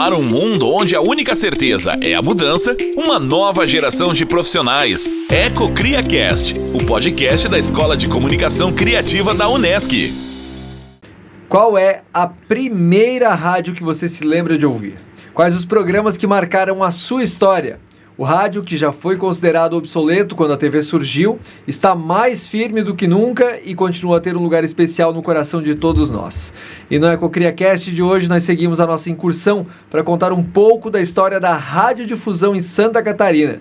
Para um mundo onde a única certeza é a mudança, uma nova geração de profissionais. EcoCriaCast, o podcast da Escola de Comunicação Criativa da Unesc. Qual é a primeira rádio que você se lembra de ouvir? Quais os programas que marcaram a sua história? O rádio, que já foi considerado obsoleto quando a TV surgiu, está mais firme do que nunca e continua a ter um lugar especial no coração de todos nós. E no EcoCriaCast de hoje nós seguimos a nossa incursão para contar um pouco da história da radiodifusão em Santa Catarina.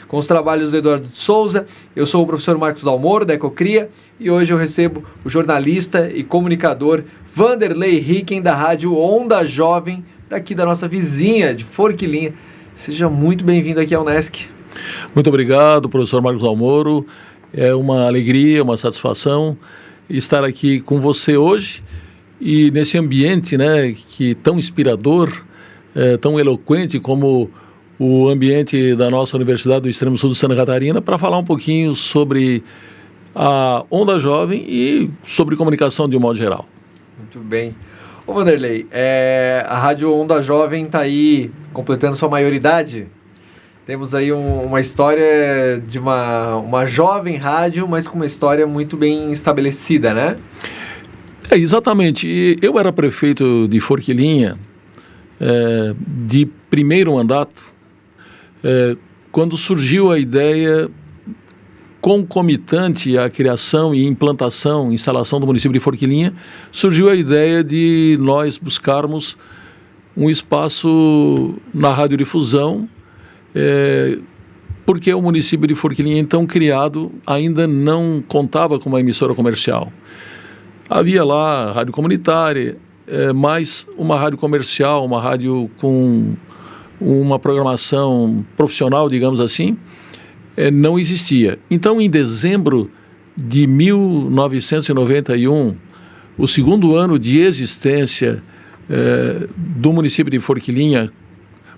Com os trabalhos do Eduardo de Souza, eu sou o professor Marcos Dalmoro, da EcoCria, e hoje eu recebo o jornalista e comunicador Vanderlei Ricken, da rádio Onda Jovem, daqui da nossa vizinha de Forquilinha. Seja muito bem-vindo aqui ao Unesc. Muito obrigado, professor Marcos Dalmoro. É uma alegria, uma satisfação estar aqui com você hoje e nesse ambiente, né, que tão inspirador, tão eloquente como o ambiente da nossa Universidade do Extremo Sul de Santa Catarina, para falar um pouquinho sobre a Onda Jovem e sobre comunicação de um modo geral. Muito bem. Ô Vanderlei, a Rádio Onda Jovem está aí completando sua maioridade. Temos aí uma história de uma jovem rádio, mas com uma história muito bem estabelecida, né? Exatamente. Eu era prefeito de Forquilinha de primeiro mandato, quando surgiu a ideia concomitante à criação e implantação, instalação do município de Forquilinha, surgiu a ideia de nós buscarmos um espaço na radiodifusão, porque o município de Forquilinha, então criado, ainda não contava com uma emissora comercial. Havia lá a rádio comunitária, mas uma rádio comercial, uma rádio com uma programação profissional, digamos assim, não existia. Então, em dezembro de 1991, o segundo ano de existência do município de Forquilinha,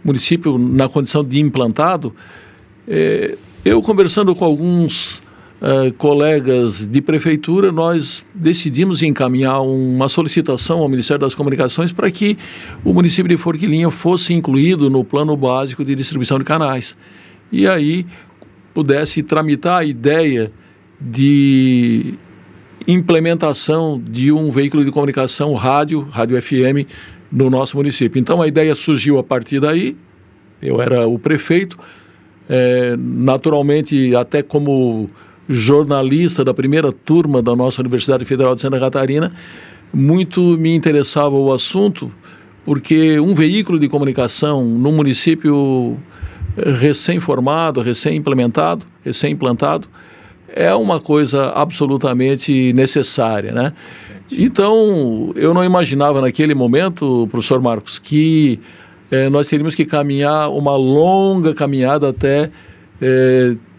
município na condição de implantado, eu conversando com alguns colegas de prefeitura, nós decidimos encaminhar uma solicitação ao Ministério das Comunicações para que o município de Forquilinha fosse incluído no plano básico de distribuição de canais. E aí pudesse tramitar a ideia de implementação de um veículo de comunicação rádio FM, no nosso município. Então, a ideia surgiu a partir daí, eu era o prefeito, naturalmente, até como jornalista da primeira turma da nossa Universidade Federal de Santa Catarina, muito me interessava o assunto, porque um veículo de comunicação no município recém-formado, recém-implantado, é uma coisa absolutamente necessária, né? Então, eu não imaginava naquele momento, professor Marcos, que nós teríamos que caminhar uma longa caminhada até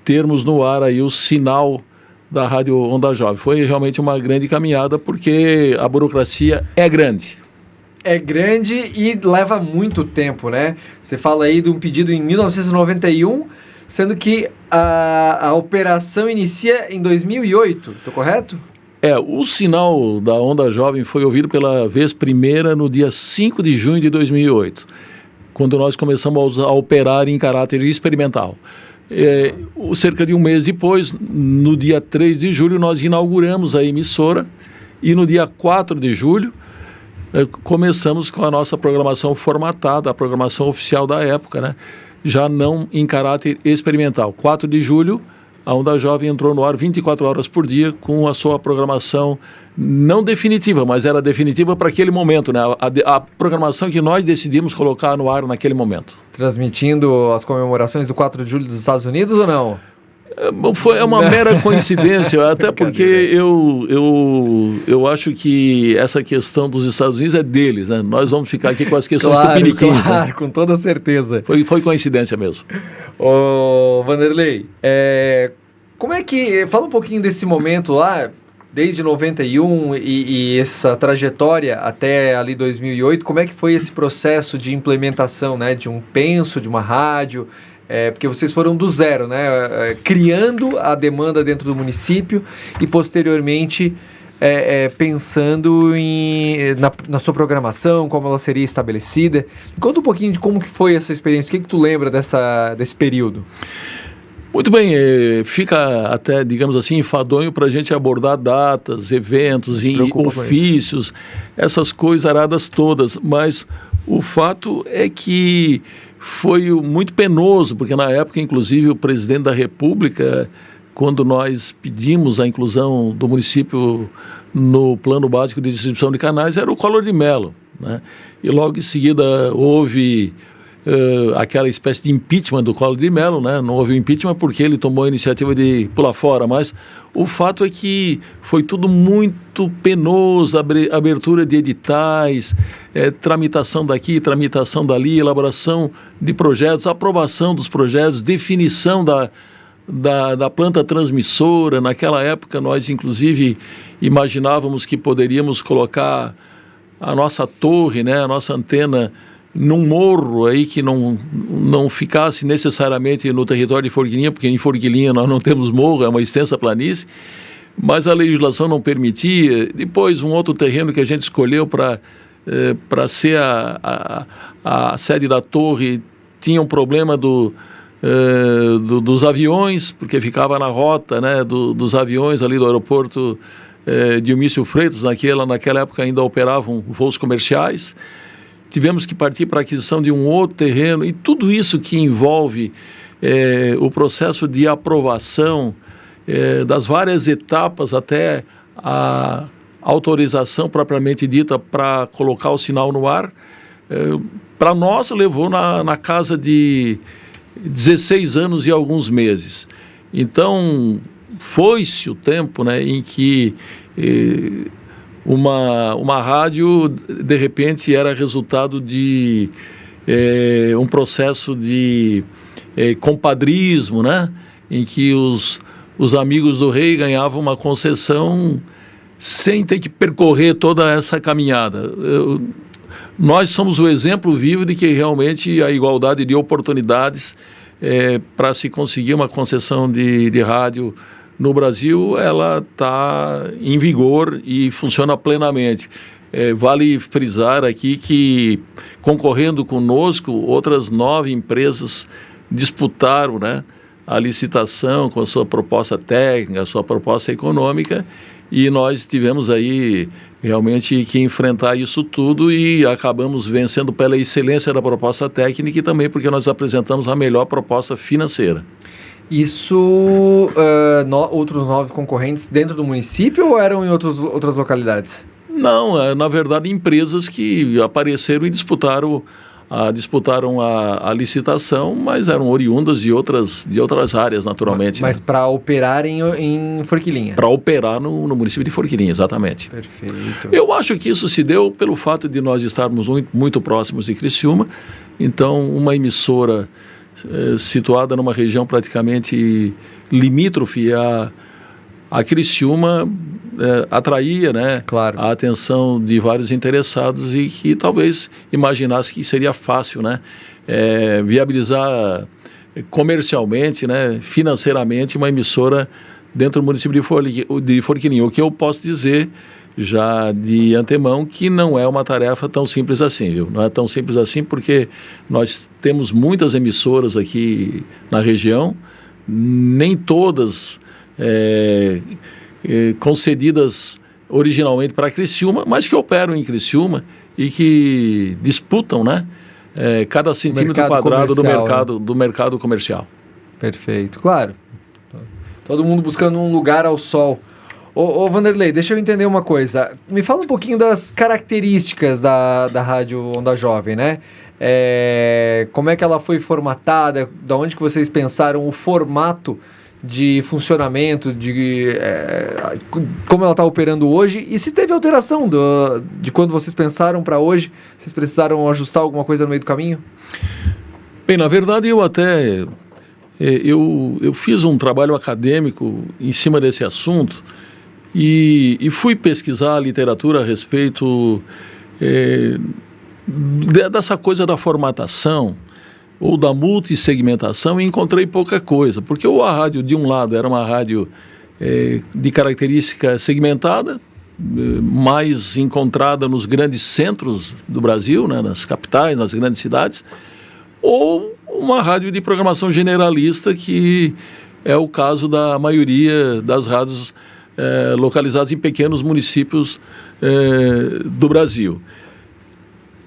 termos no ar aí o sinal da Rádio Onda Jovem. Foi realmente uma grande caminhada, porque a burocracia é grande. É grande e leva muito tempo, né? Você fala aí de um pedido em 1991, sendo que a operação inicia em 2008, estou correto? O sinal da Onda Jovem foi ouvido pela vez primeira no dia 5 de junho de 2008, quando nós começamos a operar em caráter experimental. Cerca de um mês depois, no dia 3 de julho, nós inauguramos a emissora e no dia 4 de julho, começamos com a nossa programação formatada, a programação oficial da época, né? Já não em caráter experimental. 4 de julho, a Onda Jovem entrou no ar 24 horas por dia com a sua programação não definitiva, mas era definitiva para aquele momento, né? A programação que nós decidimos colocar no ar naquele momento. Transmitindo as comemorações do 4 de julho dos Estados Unidos ou não? Foi uma mera coincidência, até porque eu acho que essa questão dos Estados Unidos é deles, né? Nós vamos ficar aqui com as questões tupiniquins. Claro, né? Com toda certeza. Foi coincidência mesmo. Ô, Vanderlei, como é que... Fala um pouquinho desse momento lá, desde 91 e essa trajetória até ali 2008, como é que foi esse processo de implementação, né? De um penso, de uma rádio... porque vocês foram do zero, né? Criando a demanda dentro do município e posteriormente pensando na sua programação, como ela seria estabelecida. Conta um pouquinho de como que foi essa experiência, o que tu lembra desse período? Muito bem, fica até, digamos assim, enfadonho para a gente abordar datas, eventos, ofícios, essas coisas aradas todas, mas o fato é que foi muito penoso, porque na época, inclusive, o presidente da República, quando nós pedimos a inclusão do município no Plano Básico de Distribuição de Canais, era o Collor de Mello, né? E logo em seguida houve aquela espécie de impeachment do Collor de Mello, né? Não houve impeachment porque ele tomou a iniciativa de pular fora, mas o fato é que foi tudo muito penoso, abertura de editais, tramitação daqui, tramitação dali, elaboração de projetos, aprovação dos projetos, definição da planta transmissora. Naquela época nós inclusive imaginávamos que poderíamos colocar a nossa torre, né, a nossa antena num morro aí que não ficasse necessariamente no território de Forquilinha, porque em Forquilinha nós não temos morro, é uma extensa planície, mas a legislação não permitia. Depois um outro terreno que a gente escolheu para ser a sede da torre tinha um problema dos aviões, porque ficava na rota, né, dos aviões ali do aeroporto de Eumício Freitas. Naquela época ainda operavam voos comerciais. Tivemos que partir para a aquisição de um outro terreno, e tudo isso que envolve o processo de aprovação das várias etapas até a autorização propriamente dita para colocar o sinal no ar, para nós levou na casa de 16 anos e alguns meses. Então, foi-se o tempo, né, em que uma rádio, de repente, era resultado de um processo de compadrismo, né, em que os amigos do rei ganhavam uma concessão sem ter que percorrer toda essa caminhada. Nós somos o exemplo vivo de que realmente a igualdade de oportunidades para se conseguir uma concessão de rádio no Brasil, ela está em vigor e funciona plenamente. Vale frisar aqui que, concorrendo conosco, outras 9 empresas disputaram, né, a licitação com a sua proposta técnica, a sua proposta econômica, e nós tivemos aí realmente que enfrentar isso tudo e acabamos vencendo pela excelência da proposta técnica e também porque nós apresentamos a melhor proposta financeira. Isso, outros 9 concorrentes dentro do município ou eram em outras localidades? Não, na verdade, empresas que apareceram e disputaram a licitação, mas eram oriundas de outras áreas, naturalmente. Mas né? Para operar em Forquilinha? Para operar no município de Forquilinha, exatamente. Perfeito. Eu acho que isso se deu pelo fato de nós estarmos muito próximos de Criciúma. Então, uma emissora situada numa região praticamente limítrofe a Criciúma atraía, né, claro, a atenção de vários interessados e que talvez imaginasse que seria fácil, né, viabilizar comercialmente, né, financeiramente uma emissora dentro do município de Forquilinha. O que eu posso dizer já de antemão que não é uma tarefa tão simples assim, viu? Não é tão simples assim porque nós temos muitas emissoras aqui na região, nem todas concedidas originalmente para Criciúma, mas que operam em Criciúma e que disputam, né, cada centímetro quadrado do mercado comercial. Perfeito, claro. Todo mundo buscando um lugar ao sol. Ô Vanderlei, deixa eu entender uma coisa. Me fala um pouquinho das características da Rádio Onda Jovem, né? Como é que ela foi formatada? Da onde que vocês pensaram o formato de funcionamento, como ela está operando hoje? E se teve alteração de quando vocês pensaram para hoje? Vocês precisaram ajustar alguma coisa no meio do caminho? Bem, na verdade, eu fiz um trabalho acadêmico em cima desse assunto e fui pesquisar a literatura a respeito dessa coisa da formatação ou da multissegmentação e encontrei pouca coisa, porque a rádio, de um lado, era uma rádio de característica segmentada, mais encontrada nos grandes centros do Brasil, né, nas capitais, nas grandes cidades, ou uma rádio de programação generalista, que é o caso da maioria das rádios localizadas em pequenos municípios do Brasil.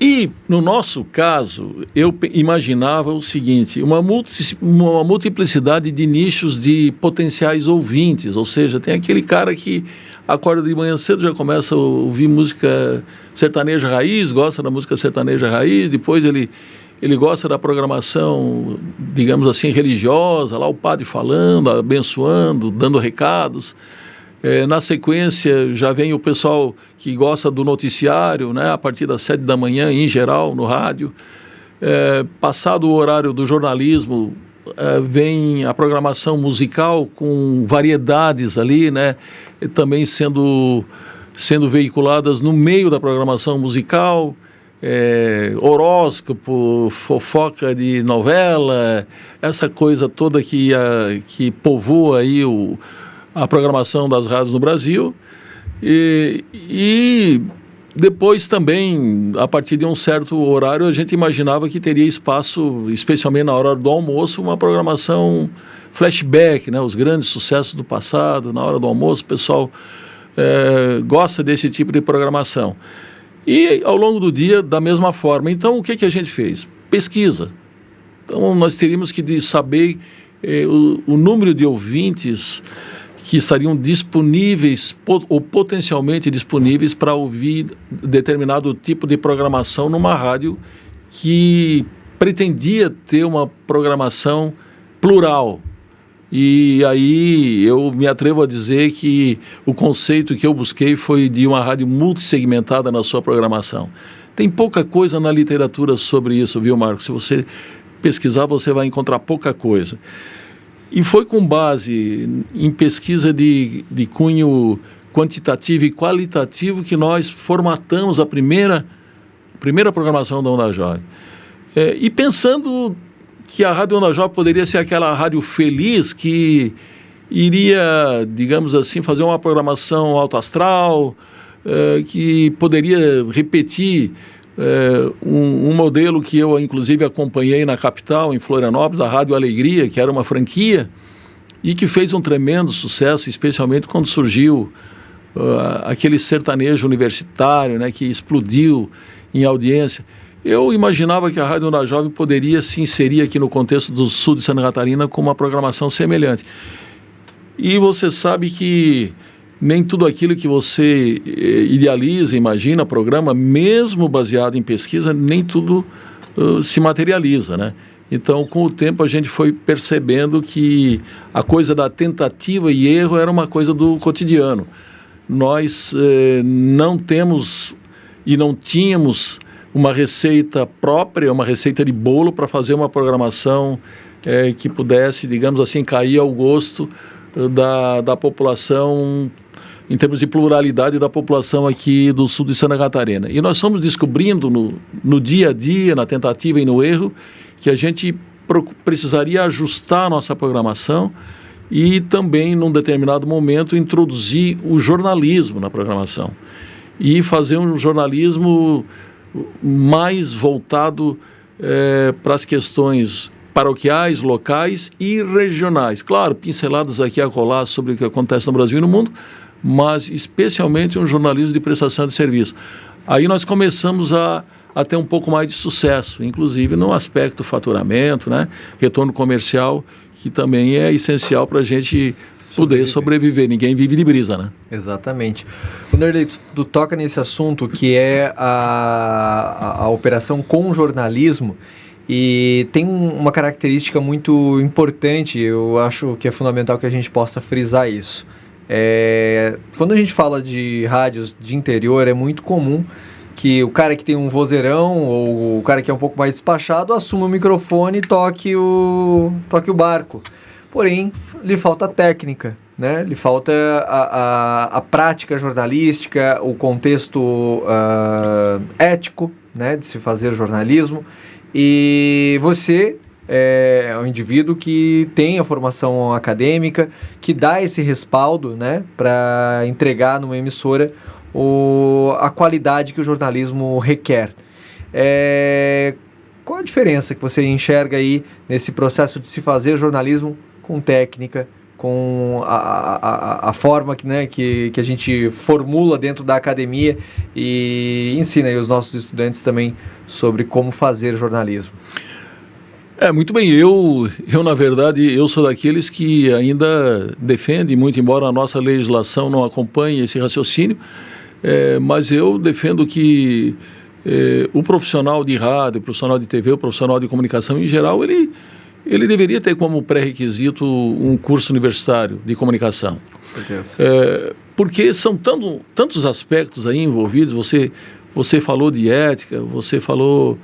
E, no nosso caso, eu imaginava o seguinte, uma multiplicidade de nichos de potenciais ouvintes, ou seja, tem aquele cara que acorda de manhã cedo, já começa a ouvir música sertaneja raiz, gosta da música sertaneja raiz, depois ele gosta da programação, digamos assim, religiosa, lá o padre falando, abençoando, dando recados. Na sequência, já vem o pessoal que gosta do noticiário, né, a partir das 7 da manhã, em geral, no rádio. Passado o horário do jornalismo, vem a programação musical com variedades ali, né, também sendo veiculadas no meio da programação musical. Horóscopo, fofoca de novela, essa coisa toda que povoa aí a programação das rádios no Brasil. E depois também, a partir de um certo horário, a gente imaginava que teria espaço, especialmente na hora do almoço, uma programação flashback, né? Os grandes sucessos do passado, na hora do almoço, o pessoal gosta desse tipo de programação. E ao longo do dia, da mesma forma. Então, o que a gente fez? Pesquisa. Então, nós teríamos que saber o número de ouvintes que estariam disponíveis ou potencialmente disponíveis para ouvir determinado tipo de programação numa rádio que pretendia ter uma programação plural. E aí eu me atrevo a dizer que o conceito que eu busquei foi de uma rádio multissegmentada na sua programação. Tem pouca coisa na literatura sobre isso, viu, Marcos? Se você pesquisar, você vai encontrar pouca coisa. E foi com base em pesquisa de cunho quantitativo e qualitativo que nós formatamos a primeira programação da Onda Jovem. E pensando que a Rádio Onda Jovem poderia ser aquela rádio feliz que iria, digamos assim, fazer uma programação alto astral, que poderia repetir um modelo que eu, inclusive, acompanhei na capital, em Florianópolis, a Rádio Alegria, que era uma franquia e que fez um tremendo sucesso, especialmente quando surgiu aquele sertanejo universitário, né, que explodiu em audiência. Eu imaginava que a Rádio Onda Jovem poderia se inserir aqui no contexto do sul de Santa Catarina com uma programação semelhante. E você sabe que nem tudo aquilo que você idealiza, imagina, programa, mesmo baseado em pesquisa, nem tudo se materializa, né? Então, com o tempo, a gente foi percebendo que a coisa da tentativa e erro era uma coisa do cotidiano. Nós não temos e não tínhamos uma receita própria, uma receita de bolo para fazer uma programação que pudesse, digamos assim, cair ao gosto da população, em termos de pluralidade da população aqui do sul de Santa Catarina. E nós fomos descobrindo no dia a dia, na tentativa e no erro, que a gente precisaria ajustar a nossa programação e também, num determinado momento, introduzir o jornalismo na programação e fazer um jornalismo mais voltado para as questões paroquiais, locais e regionais. Claro, pincelados aqui a acolá sobre o que acontece no Brasil e no mundo, mas especialmente um jornalismo de prestação de serviço. Aí nós começamos a ter um pouco mais de sucesso, inclusive no aspecto faturamento, né? Retorno comercial, que também é essencial para a gente poder sobreviver. Ninguém vive de brisa, né? Exatamente. Wanderley, tu toca nesse assunto que é a operação com jornalismo, e tem uma característica muito importante, eu acho que é fundamental que a gente possa frisar isso. Quando a gente fala de rádios de interior, é muito comum que o cara que tem um vozeirão ou o cara que é um pouco mais despachado assuma o microfone e toque o barco. Porém, lhe falta técnica, né? Lhe falta a prática jornalística, o contexto ético, né, de se fazer jornalismo. E você é um indivíduo que tem a formação acadêmica, que dá esse respaldo, né, para entregar numa emissora a qualidade que o jornalismo requer. Qual a diferença que você enxerga aí nesse processo de se fazer jornalismo com técnica, com a forma que a gente formula dentro da academia e ensina aí os nossos estudantes também sobre como fazer jornalismo? Muito bem, eu na verdade, eu sou daqueles que ainda defende, muito embora a nossa legislação não acompanhe esse raciocínio, mas eu defendo que o profissional de rádio, o profissional de TV, o profissional de comunicação em geral, ele deveria ter como pré-requisito um curso universitário de comunicação. Porque são tantos aspectos aí envolvidos, você falou de ética, você falou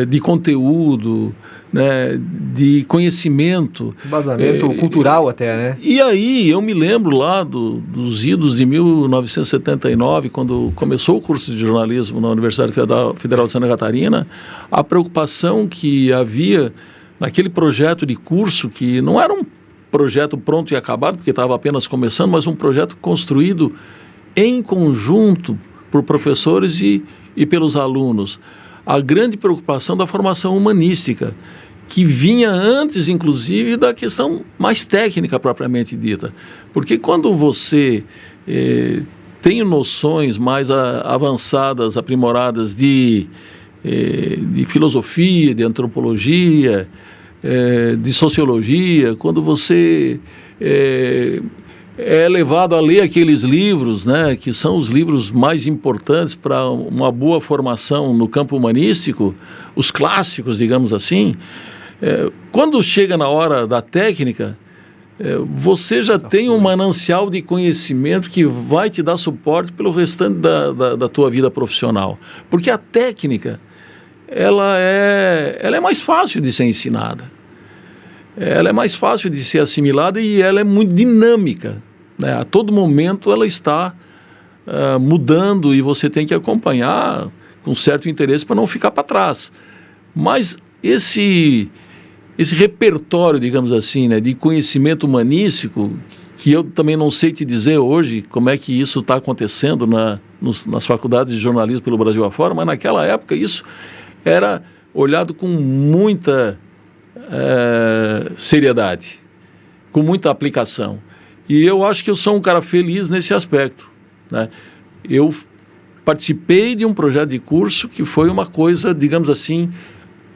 de conteúdo, né, de conhecimento. Embasamento cultural até, né? E aí eu me lembro lá dos idos de 1979, quando começou o curso de jornalismo na Universidade Federal de Santa Catarina, a preocupação que havia naquele projeto de curso, que não era um projeto pronto e acabado, porque estava apenas começando, mas um projeto construído em conjunto por professores e pelos alunos. A grande preocupação da formação humanística, que vinha antes, inclusive, da questão mais técnica propriamente dita. Porque quando você tem noções mais avançadas, aprimoradas de filosofia, de antropologia, de sociologia, quando você é levado a ler aqueles livros, né, que são os livros mais importantes para uma boa formação no campo humanístico, os clássicos, digamos assim, quando chega na hora da técnica, você já tem um manancial de conhecimento que vai te dar suporte pelo restante da tua vida profissional. Porque a técnica, ela é mais fácil de ser ensinada. Ela é mais fácil de ser assimilada e ela é muito dinâmica, né? A todo momento ela está mudando e você tem que acompanhar com certo interesse para não ficar para trás. Mas esse repertório, digamos assim, né, de conhecimento humanístico, que eu também não sei te dizer hoje como é que isso está acontecendo nas faculdades de jornalismo pelo Brasil afora, mas naquela época isso era olhado com muita seriedade, com muita aplicação. E eu acho que eu sou um cara feliz nesse aspecto, né? Eu participei de um projeto de curso que foi uma coisa, digamos assim,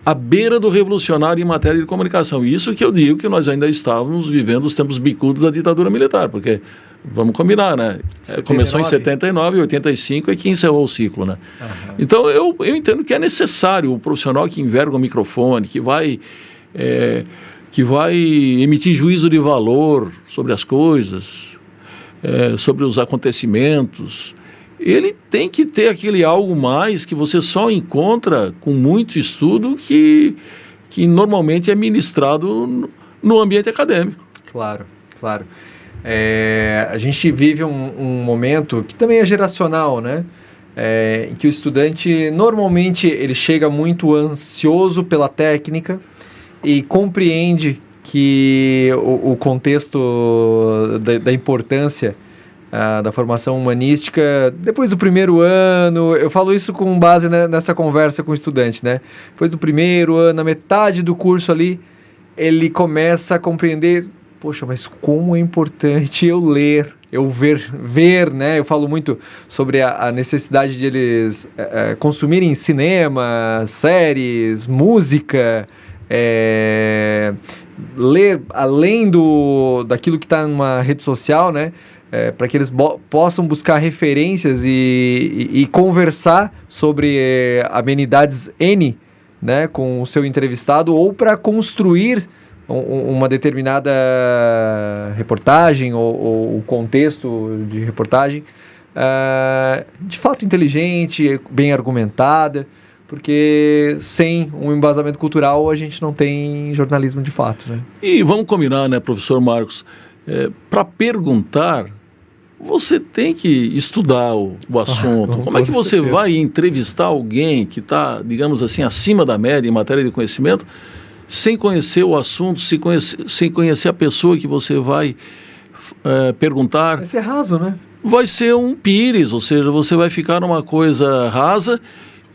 à beira do revolucionário em matéria de comunicação. Isso que eu digo que nós ainda estávamos vivendo os tempos bicudos da ditadura militar, porque, vamos combinar, né? 79. Começou em 79 e 85 é que encerrou o ciclo, né? Uhum. Então, eu entendo que é necessário o profissional que enverga o microfone, que vai emitir juízo de valor sobre as coisas, sobre os acontecimentos. Ele tem que ter aquele algo mais que você só encontra com muito estudo que normalmente é ministrado no ambiente acadêmico. Claro, claro. A gente vive um momento que também é geracional, né? Em que o estudante, normalmente, ele chega muito ansioso pela técnica e compreende que o contexto da importância da formação humanística, depois do primeiro ano, eu falo isso com base nessa conversa com o estudante, né? Depois do primeiro ano, na metade do curso ali, ele começa a compreender, poxa, mas como é importante eu ler, eu ver, né? Eu falo muito sobre a necessidade de eles consumirem cinema, séries, música, ler além daquilo que está numa rede social, né? Para que eles possam buscar referências e conversar sobre amenidades N, né, com o seu entrevistado, ou para construir uma determinada reportagem ou contexto de reportagem de fato inteligente, bem argumentada, porque sem um embasamento cultural a gente não tem jornalismo de fato, né? E vamos combinar, né, professor Marcos, para perguntar, você tem que estudar o assunto. Como é que você vai entrevistar alguém que está, digamos assim, acima da média em matéria de conhecimento, sem conhecer o assunto, sem conhecer a pessoa que você vai perguntar? Vai ser raso, né? vai ser um pires, ou seja, você vai ficar numa coisa rasa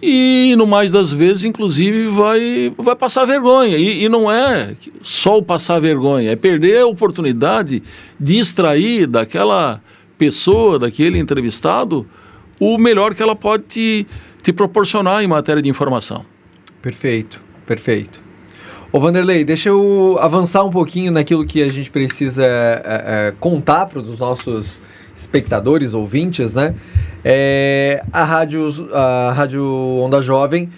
e, no mais das vezes, inclusive, vai passar vergonha. E não é só o passar vergonha, é perder a oportunidade de extrair daquela pessoa, daquele entrevistado, o melhor que ela pode te proporcionar em matéria de informação. Perfeito, perfeito. Ô Vanderlei, deixa eu avançar um pouquinho naquilo que a gente precisa contar para os nossos espectadores, ouvintes, né? A Rádio Onda Jovem,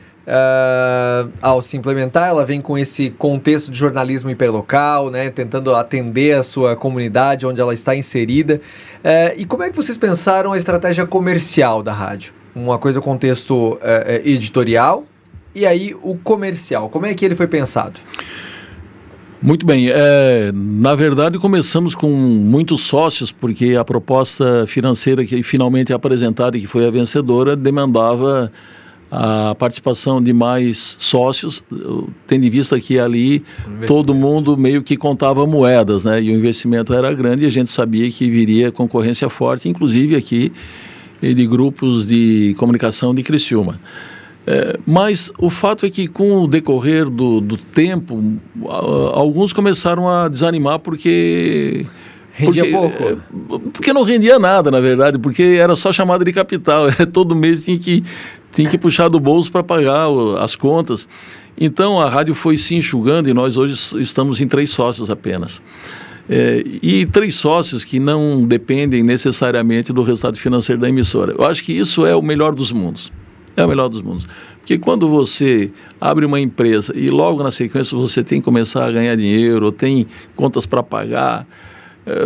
ao se implementar, ela vem com esse contexto de jornalismo hiperlocal, né? Tentando atender a sua comunidade onde ela está inserida. E como é que vocês pensaram a estratégia comercial da rádio? Uma coisa, contexto editorial, e aí o comercial, como é que ele foi pensado? Muito bem, na verdade começamos com muitos sócios, porque a proposta financeira que finalmente é apresentada e que foi a vencedora demandava a participação de mais sócios, tendo em vista que ali todo mundo meio que contava moedas, né? E o investimento era grande e a gente sabia que viria concorrência forte, inclusive aqui de grupos de comunicação de Criciúma. Mas o fato é que com o decorrer do tempo, alguns começaram a desanimar porque pouco. Porque não rendia nada, na verdade, porque era só chamada de capital. Todo mês tinha que puxar do bolso para pagar as contas. Então a rádio foi se enxugando e nós hoje estamos em 3 sócios apenas. E 3 sócios que não dependem necessariamente do resultado financeiro da emissora. Eu acho que isso é o melhor dos mundos. É o melhor dos mundos. Porque quando você abre uma empresa e logo na sequência você tem que começar a ganhar dinheiro, ou tem contas para pagar,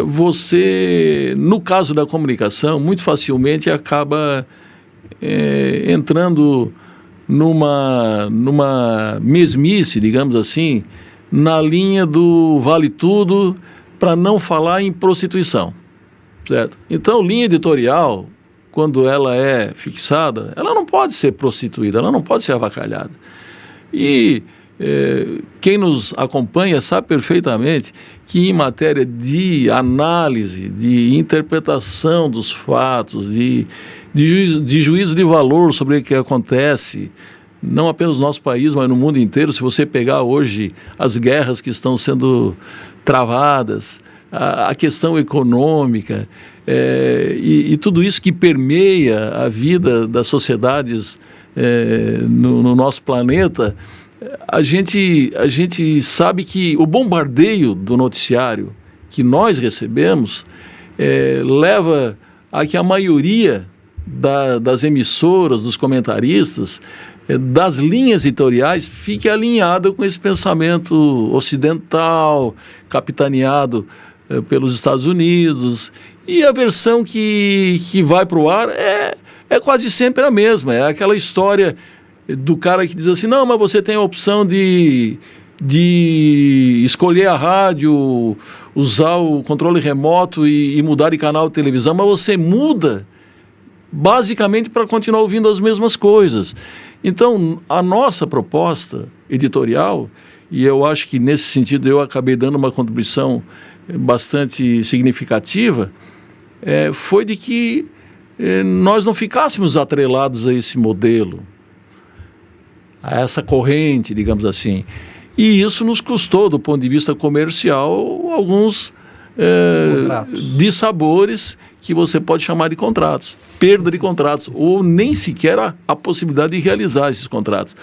você, no caso da comunicação, muito facilmente acaba entrando numa mesmice, digamos assim, na linha do vale tudo, para não falar em prostituição, certo? Então, linha editorial, quando ela é fixada, ela não pode ser prostituída, ela não pode ser avacalhada. E quem nos acompanha sabe perfeitamente que em matéria de análise, de interpretação dos fatos, de juízo de valor sobre o que acontece, não apenas no nosso país, mas no mundo inteiro, se você pegar hoje as guerras que estão sendo travadas, a questão econômica, e tudo isso que permeia a vida das sociedades no nosso planeta, a gente sabe que o bombardeio do noticiário que nós recebemos leva a que a maioria das emissoras, dos comentaristas, das linhas editoriais, fique alinhada com esse pensamento ocidental, capitaneado pelos Estados Unidos. E a versão que vai para o ar é quase sempre a mesma. É aquela história do cara que diz assim, não, mas você tem a opção de escolher a rádio, usar o controle remoto e mudar de canal de televisão, mas você muda basicamente para continuar ouvindo as mesmas coisas. Então, a nossa proposta editorial, e eu acho que nesse sentido eu acabei dando uma contribuição bastante significativa, foi de que nós não ficássemos atrelados a esse modelo, a essa corrente, digamos assim. E isso nos custou, do ponto de vista comercial, alguns dissabores que você pode chamar de contratos, perda de contratos, ou nem sequer a possibilidade de realizar esses contratos.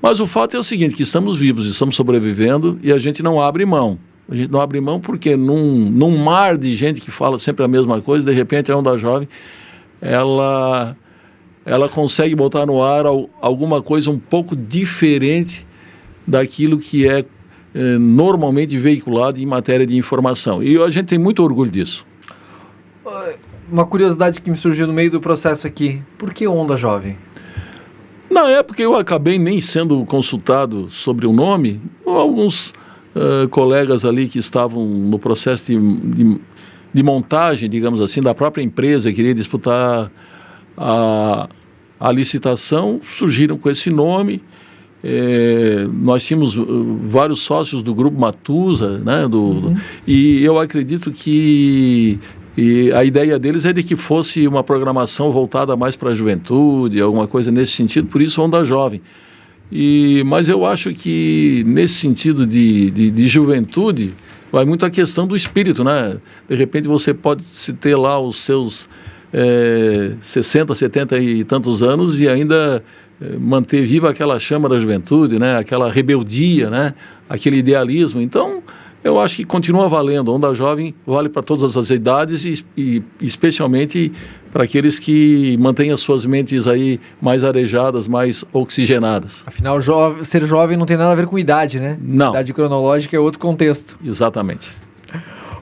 Mas o fato é o seguinte, que estamos vivos, estamos sobrevivendo e a gente não abre mão. A gente não abre mão porque num mar de gente que fala sempre a mesma coisa, de repente a Onda Jovem, ela consegue botar no ar alguma coisa um pouco diferente daquilo que é normalmente veiculado em matéria de informação. E a gente tem muito orgulho disso. Uma curiosidade que me surgiu no meio do processo aqui. Por que Onda Jovem? Na época eu acabei nem sendo consultado sobre o nome. Alguns colegas ali que estavam no processo de montagem, digamos assim, da própria empresa, queria disputar a licitação, surgiram com esse nome. Nós tínhamos vários sócios do Grupo Matusa, né, e eu acredito que E a ideia deles é de que fosse uma programação voltada mais para a juventude, alguma coisa nesse sentido, por isso Onda Jovem. Mas eu acho que nesse sentido de juventude, vai muito a questão do espírito, né? De repente você pode ter lá os seus 60, 70 e tantos anos e ainda manter viva aquela chama da juventude, né? Aquela rebeldia, né? Aquele idealismo. Então, eu acho que continua valendo. Onda Jovem vale para todas as idades e especialmente para aqueles que mantêm as suas mentes aí mais arejadas, mais oxigenadas. Afinal, ser jovem não tem nada a ver com idade, né? Não. Idade cronológica é outro contexto. Exatamente.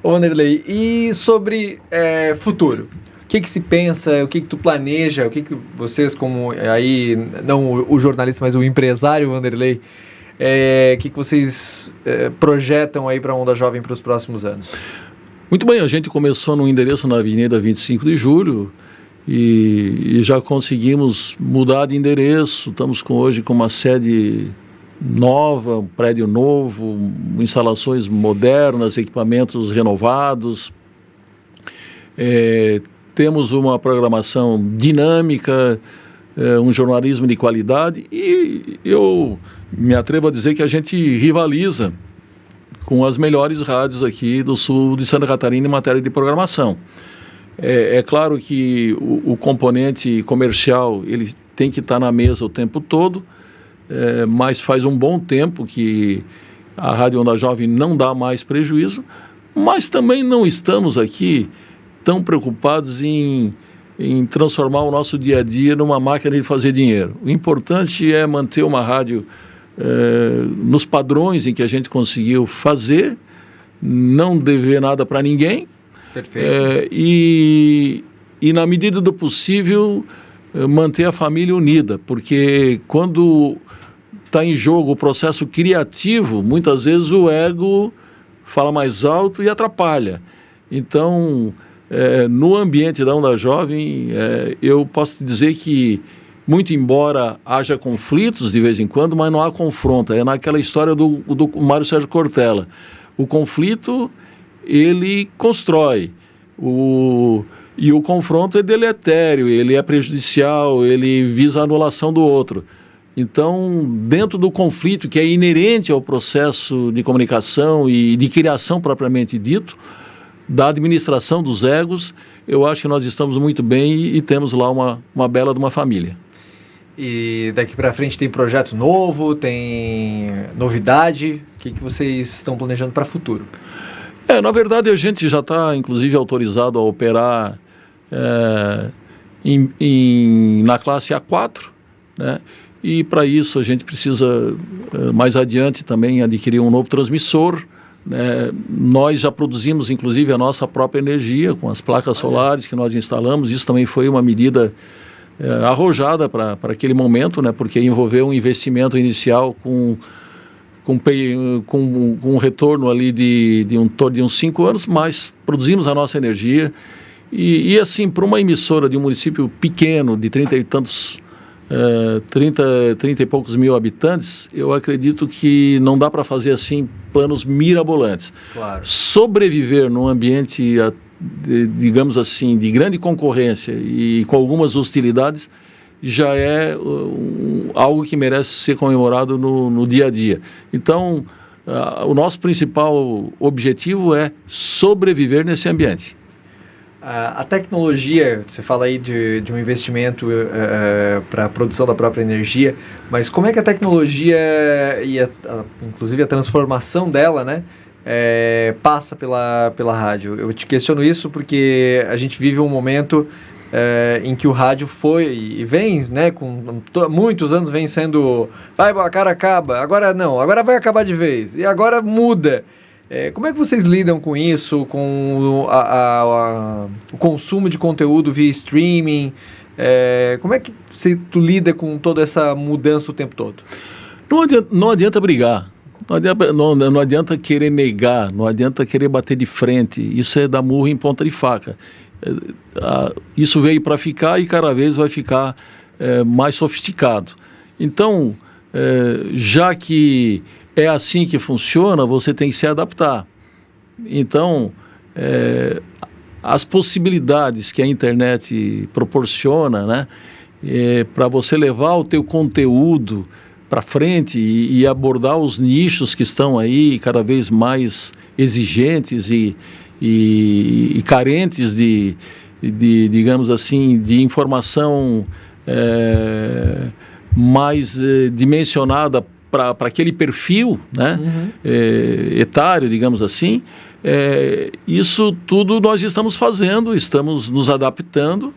Ô, Wanderley, e sobre futuro? O que se pensa, o que tu planeja, o que vocês como, aí, não o jornalista, mas o empresário Wanderley, o que vocês projetam aí para a Onda Jovem para os próximos anos? Muito bem, a gente começou no endereço na Avenida 25 de Julho e já conseguimos mudar de endereço. Estamos hoje com uma sede nova, um prédio novo, instalações modernas, equipamentos renovados. Temos uma programação dinâmica, um jornalismo de qualidade e eu me atrevo a dizer que a gente rivaliza com as melhores rádios aqui do sul de Santa Catarina em matéria de programação. É claro que o componente comercial ele tem que estar na mesa o tempo todo, mas faz um bom tempo que a Rádio Onda Jovem não dá mais prejuízo, mas também não estamos aqui tão preocupados em transformar o nosso dia a dia numa máquina de fazer dinheiro. O importante é manter uma rádio nos padrões em que a gente conseguiu fazer, não dever nada para ninguém. Perfeito. E na medida do possível manter a família unida, porque quando está em jogo o processo criativo, muitas vezes o ego fala mais alto e atrapalha. Então, no ambiente da Onda Jovem, eu posso dizer que, muito embora haja conflitos de vez em quando, mas não há confronto. É naquela história do Mário Sérgio Cortella. O conflito, ele constrói. E o confronto é deletério, ele é prejudicial, ele visa a anulação do outro. Então, dentro do conflito, que é inerente ao processo de comunicação e de criação propriamente dito, da administração dos egos, eu acho que nós estamos muito bem e temos lá uma bela de uma família. E daqui para frente tem projeto novo, tem novidade? O que vocês estão planejando para o futuro? Na verdade, a gente já está, inclusive, autorizado a operar na classe A4, né? E para isso a gente precisa, mais adiante, também adquirir um novo transmissor. Nós já produzimos, inclusive, a nossa própria energia com as placas solares que nós instalamos. Isso também foi uma medida arrojada para aquele momento, né? Porque envolveu um investimento inicial com um retorno ali de uns 5 anos, mas produzimos a nossa energia. E assim, para uma emissora de um município pequeno, de 30 e poucos mil habitantes, eu acredito que não dá para fazer assim planos mirabolantes. Claro. Sobreviver num ambiente, digamos assim, de grande concorrência e com algumas hostilidades, já é algo que merece ser comemorado no dia a dia. Então, o nosso principal objetivo é sobreviver nesse ambiente. A tecnologia, você fala aí de um investimento para a produção da própria energia, mas como é que a tecnologia e inclusive a transformação dela, né, passa pela rádio? Eu te questiono isso porque a gente vive um momento em que o rádio foi e vem, né, com muitos anos vem sendo, a cara acaba, agora não, agora vai acabar de vez, e agora muda. Como é que vocês lidam com isso, com o consumo de conteúdo via streaming? Como é que tu lida com toda essa mudança o tempo todo? Não adianta brigar, não adianta querer negar, não adianta querer bater de frente. Isso é dar murro em ponta de faca. Isso veio para ficar e cada vez vai ficar mais sofisticado. Então, já que é assim que funciona, você tem que se adaptar. Então, as possibilidades que a internet proporciona, né? Para você levar o teu conteúdo para frente e abordar os nichos que estão aí cada vez mais exigentes e carentes de, digamos assim, de informação mais dimensionada para aquele perfil, né? Etário, digamos assim. Isso tudo nós estamos fazendo, estamos nos adaptando.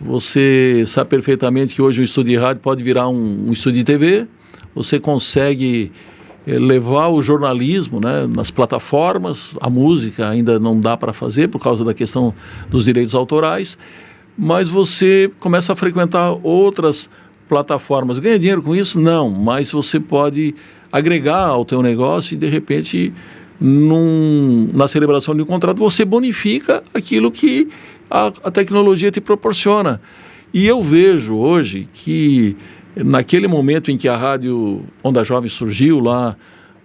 Você sabe perfeitamente que hoje um estúdio de rádio pode virar um estúdio de TV. Você consegue levar o jornalismo, né, nas plataformas. A música ainda não dá para fazer por causa da questão dos direitos autorais, mas você começa a frequentar outras plataformas. Ganha dinheiro com isso? Não, mas você pode agregar ao teu negócio e, de repente, na celebração de um contrato, você bonifica aquilo que a tecnologia te proporciona. E eu vejo hoje que, naquele momento em que a Rádio Onda Jovem surgiu, lá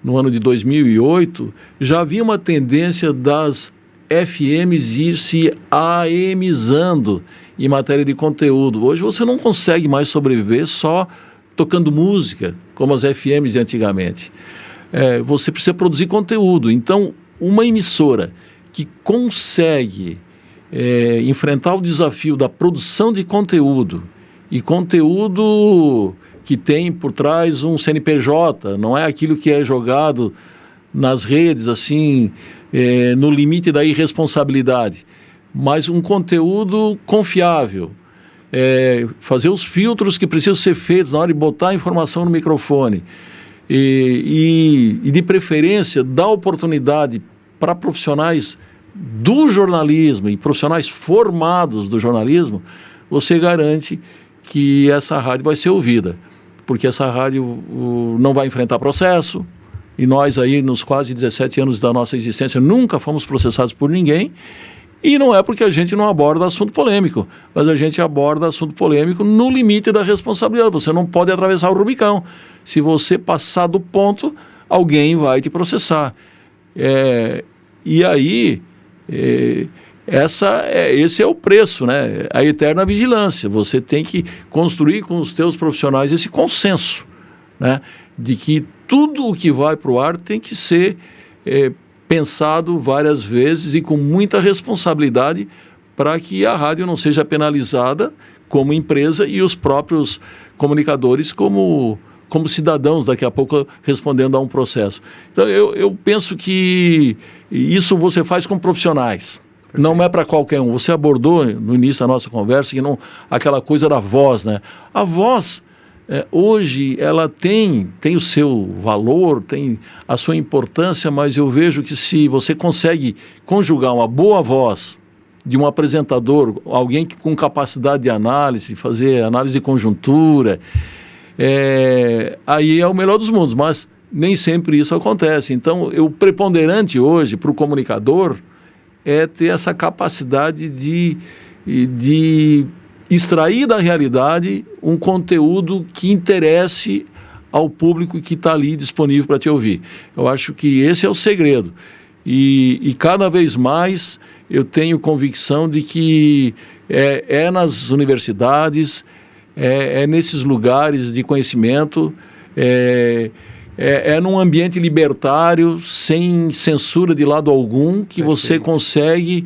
no ano de 2008, já havia uma tendência das FMs ir se AMizando em matéria de conteúdo. Hoje você não consegue mais sobreviver só tocando música, como as FMs de antigamente. Você precisa produzir conteúdo. Então, uma emissora que consegue enfrentar o desafio da produção de conteúdo, e conteúdo que tem por trás um CNPJ, não é aquilo que é jogado nas redes, assim, no limite da irresponsabilidade, mas um conteúdo confiável, fazer os filtros que precisam ser feitos na hora de botar a informação no microfone, e de preferência dar oportunidade para profissionais do jornalismo e profissionais formados do jornalismo, você garante que essa rádio vai ser ouvida, porque essa rádio não vai enfrentar processo, e nós aí nos quase 17 anos da nossa existência nunca fomos processados por ninguém, e não é porque a gente não aborda assunto polêmico, mas a gente aborda assunto polêmico no limite da responsabilidade. Você não pode atravessar o Rubicão. Se você passar do ponto, alguém vai te processar. E aí, esse é o preço, né? A eterna vigilância. Você tem que construir com os teus profissionais esse consenso, né? De que tudo o que vai para o ar tem que ser pensado várias vezes e com muita responsabilidade para que a rádio não seja penalizada como empresa e os próprios comunicadores como cidadãos, daqui a pouco respondendo a um processo. Então, eu penso que isso você faz com profissionais. Perfeito. Não é para qualquer um. Você abordou no início da nossa conversa que aquela coisa da voz, né? A voz, hoje, ela tem o seu valor, tem a sua importância, mas eu vejo que se você consegue conjugar uma boa voz de um apresentador, alguém com capacidade de análise, fazer análise de conjuntura, aí é o melhor dos mundos, mas nem sempre isso acontece. Então, o preponderante hoje para o comunicador é ter essa capacidade de extrair da realidade um conteúdo que interesse ao público que está ali disponível para te ouvir. Eu acho que esse é o segredo. E cada vez mais eu tenho convicção de que nas universidades, nesses lugares de conhecimento, num ambiente libertário, sem censura de lado algum, que Perfeito. Você consegue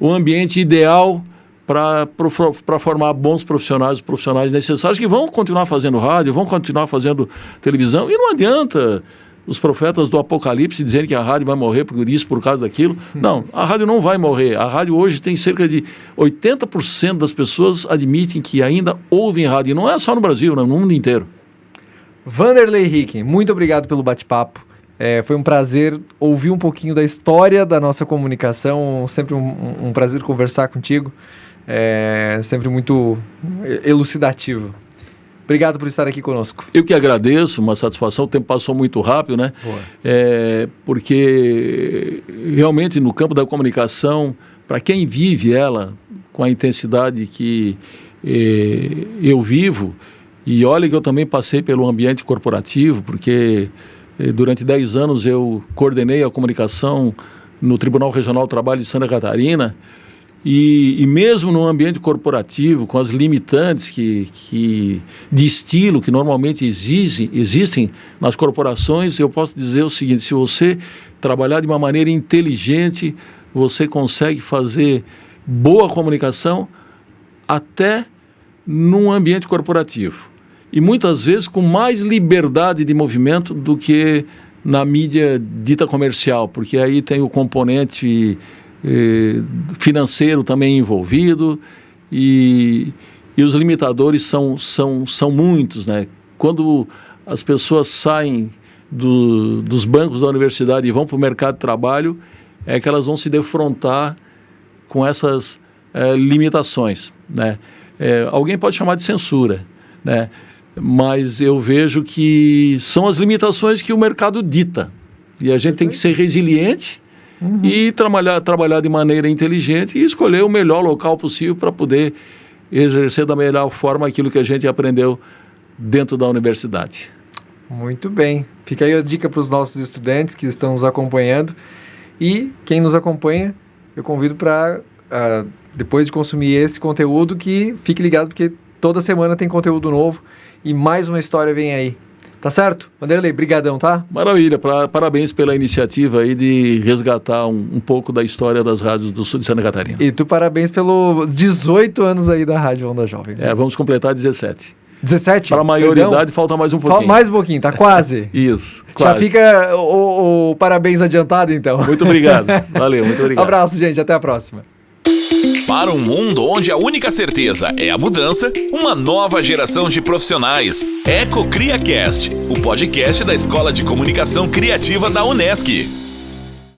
o ambiente ideal para formar bons profissionais, os profissionais necessários que vão continuar fazendo rádio, vão continuar fazendo televisão, e não adianta os profetas do Apocalipse dizerem que a rádio vai morrer por isso, por causa daquilo. Não, a rádio não vai morrer. A rádio hoje tem cerca de 80% das pessoas admitem que ainda ouvem rádio, e não é só no Brasil, no mundo inteiro. Vanderlei Ricken, muito obrigado pelo bate-papo. Foi um prazer ouvir um pouquinho da história da nossa comunicação, sempre um prazer conversar contigo, sempre muito elucidativo. Obrigado por estar aqui conosco. Eu que agradeço, uma satisfação, o tempo passou muito rápido, né? Porque realmente no campo da comunicação, para quem vive ela com a intensidade que eu vivo, e olha que eu também passei pelo ambiente corporativo, porque durante 10 anos eu coordenei a comunicação no Tribunal Regional do Trabalho de Santa Catarina, e mesmo no ambiente corporativo, com as limitantes de estilo que normalmente existem nas corporações, eu posso dizer o seguinte: se você trabalhar de uma maneira inteligente, você consegue fazer boa comunicação até num ambiente corporativo. E muitas vezes com mais liberdade de movimento do que na mídia dita comercial, porque aí tem o componente financeiro também envolvido e os limitadores são muitos, né? Quando as pessoas saem dos bancos da universidade e vão para o mercado de trabalho, é que elas vão se defrontar com essas limitações, né? Alguém pode chamar de censura, né? Mas eu vejo que são as limitações que o mercado dita. E a gente tem que ser resiliente e trabalhar de maneira inteligente e escolher o melhor local possível para poder exercer da melhor forma aquilo que a gente aprendeu dentro da universidade. Muito bem. Fica aí a dica para os nossos estudantes que estão nos acompanhando. E quem nos acompanha, eu convido para, depois de consumir esse conteúdo, que fique ligado, porque toda semana tem conteúdo novo e mais uma história vem aí. Tá certo? Vanderlei, brigadão, tá? Maravilha, parabéns pela iniciativa aí de resgatar um pouco da história das rádios do sul de Santa Catarina. E tu parabéns pelos 18 anos aí da Rádio Onda Jovem. Né? Vamos completar 17. 17? Para a maioridade falta mais um pouquinho. Falta mais um pouquinho, tá quase. Isso, quase. Já fica o parabéns adiantado, então. Muito obrigado. Valeu, muito obrigado. Abraço, gente. Até a próxima. Para um mundo onde a única certeza é a mudança, uma nova geração de profissionais. EcoCriaCast, o podcast da Escola de Comunicação Criativa da Unesc.